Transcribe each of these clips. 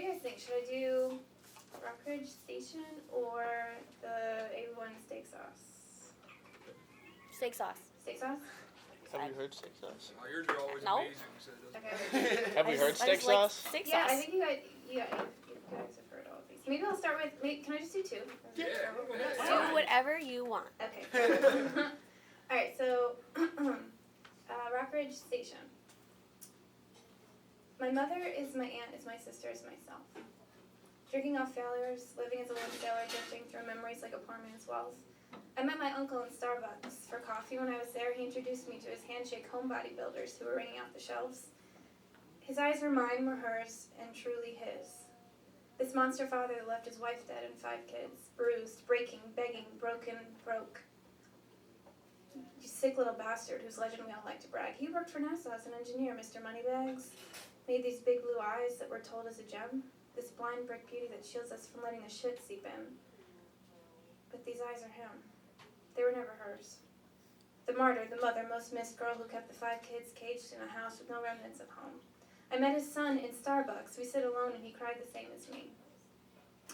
do you guys think? Should I do Rockridge Station or the A1 steak sauce? Steak sauce. Steak sauce? Have we heard steak sauce? Oh, yours are always No. amazing, so it doesn't Okay. Have we heard steak sauce? Steak Yeah, sauce. I think you guys have heard all of these. Maybe I'll start with, can I just do 2? Yeah. Do whatever you want. Okay. Alright, so, Rockridge Station. My mother is my aunt, is my sister, is myself. Drinking off failures, living as a lone sailor, drifting through memories like a poor man's wealth. I met my uncle in Starbucks for coffee. When I was there, he introduced me to his handshake home bodybuilders who were ringing out the shelves. His eyes were mine, were hers, and truly his. This monster father left his wife dead and 5 kids, bruised, breaking, begging, broken, broke. You sick little bastard whose legend we all like to brag. He worked for NASA as an engineer, Mr. Moneybags. Made these big blue eyes that we're told is a gem. This blind brick beauty that shields us from letting the shit seep in. But these eyes are him. They were never hers. The martyr, the mother, most missed girl who kept the 5 kids caged in a house with no remnants of home. I met his son in Starbucks. We sit alone and he cried the same as me.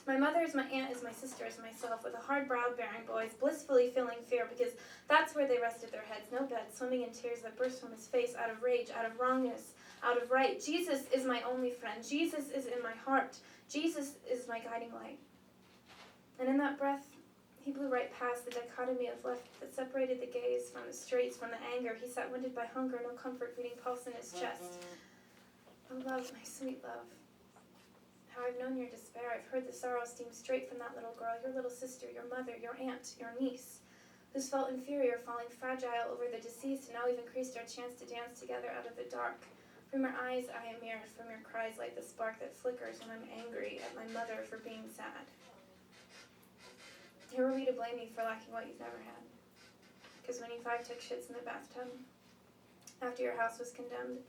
My mother is my aunt, is my sister, is myself, with a hard brow-bearing boys, blissfully feeling fear, because that's where they rested their heads. No bed, swimming in tears that burst from his face, out of rage, out of wrongness, out of right. Jesus is my only friend. Jesus is in my heart. Jesus is my guiding light. And in that breath, he blew right past the dichotomy of left that separated the gaze from the straights, from the anger. He sat winded by hunger, no comfort, beating pulse in his chest. Oh, love, my sweet love. How I've known your despair. I've heard the sorrow steam straight from that little girl, your little sister, your mother, your aunt, your niece, who's felt inferior, falling fragile over the deceased, and now we've increased our chance to dance together out of the dark. From your eyes I am mirrored, from your cries light the spark that flickers when I'm angry at my mother for being sad. Who are we to blame you for lacking what you've never had? Because when you 5 took shits in the bathtub, after your house was condemned,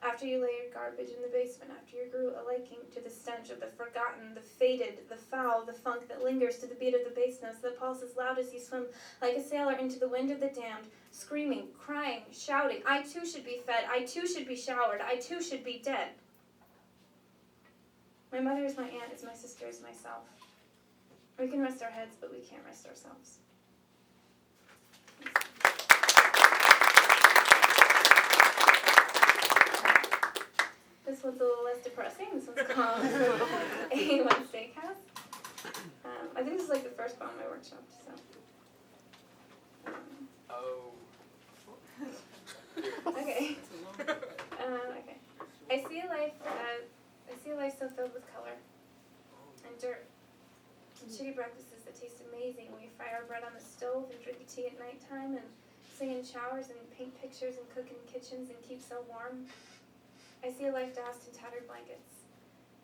after you laid garbage in the basement, after you grew a liking to the stench of the forgotten, the faded, the foul, the funk that lingers to the beat of the bass notes, that pulse as loud as you swim like a sailor into the wind of the damned, screaming, crying, shouting, I too should be fed, I too should be showered, I too should be dead. My mother is my aunt, is my sister, is myself. We can rest our heads, but we can't rest ourselves. This one's a little less depressing. This one's called A1 Steakhouse. I think this is like the first poem I workshopped, so. Okay. Okay. I see a life so filled with color and dirt and shitty breakfasts that taste amazing when we fry our bread on the stove and drink tea at nighttime and sing in showers and paint pictures and cook in kitchens and keep so warm. I see a life doused in tattered blankets,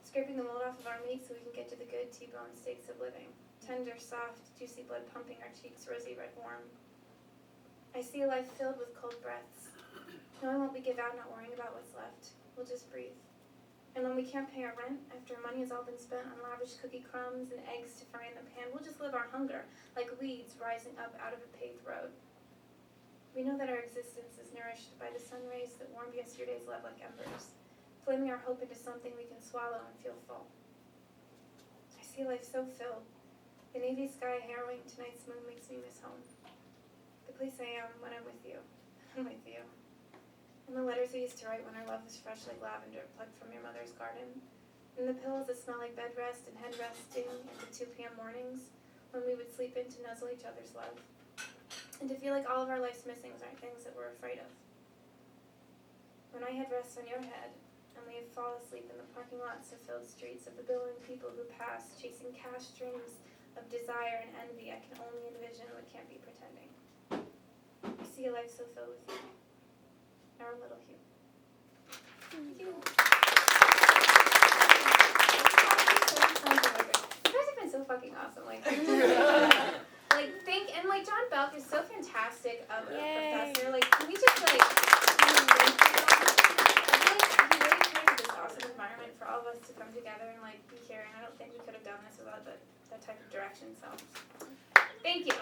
scraping the mold off of our meat so we can get to the good T-bone steaks of living. Tender, soft, juicy blood pumping our cheeks, rosy red warm. I see a life filled with cold breaths, knowing what we give out, not worrying about what's left. We'll just breathe. And when we can't pay our rent, after money has all been spent on lavish cookie crumbs and eggs to fry in the pan, we'll just live our hunger like weeds rising up out of a paved road. We know that our existence is nourished by the sun rays that warmed yesterday's love like embers, flaming our hope into something we can swallow and feel full. I see life so filled. The navy sky harrowing, tonight's moon makes me miss home. The place I am when I'm with you. I'm with you. And the letters we used to write when our love was fresh like lavender plucked from your mother's garden. And the pillows that smell like bed rest and head resting at the 2 p.m. mornings when we would sleep in to nuzzle each other's love. And to feel like all of our life's missings aren't things that we're afraid of. When my head rests on your head, and we fall asleep in the parking lots of filled streets of the billowing people who pass, chasing cash streams of desire and envy, I can only envision what can't be pretending. I see a life so filled with you, our little Hugh. Thank you. You guys have been so fucking awesome. Like John Belk is so fantastic of a professor. Like, can we just like, he really created this awesome environment for all of us to come together and like be here. And I don't think we could have done this without that type of direction. So, thank you.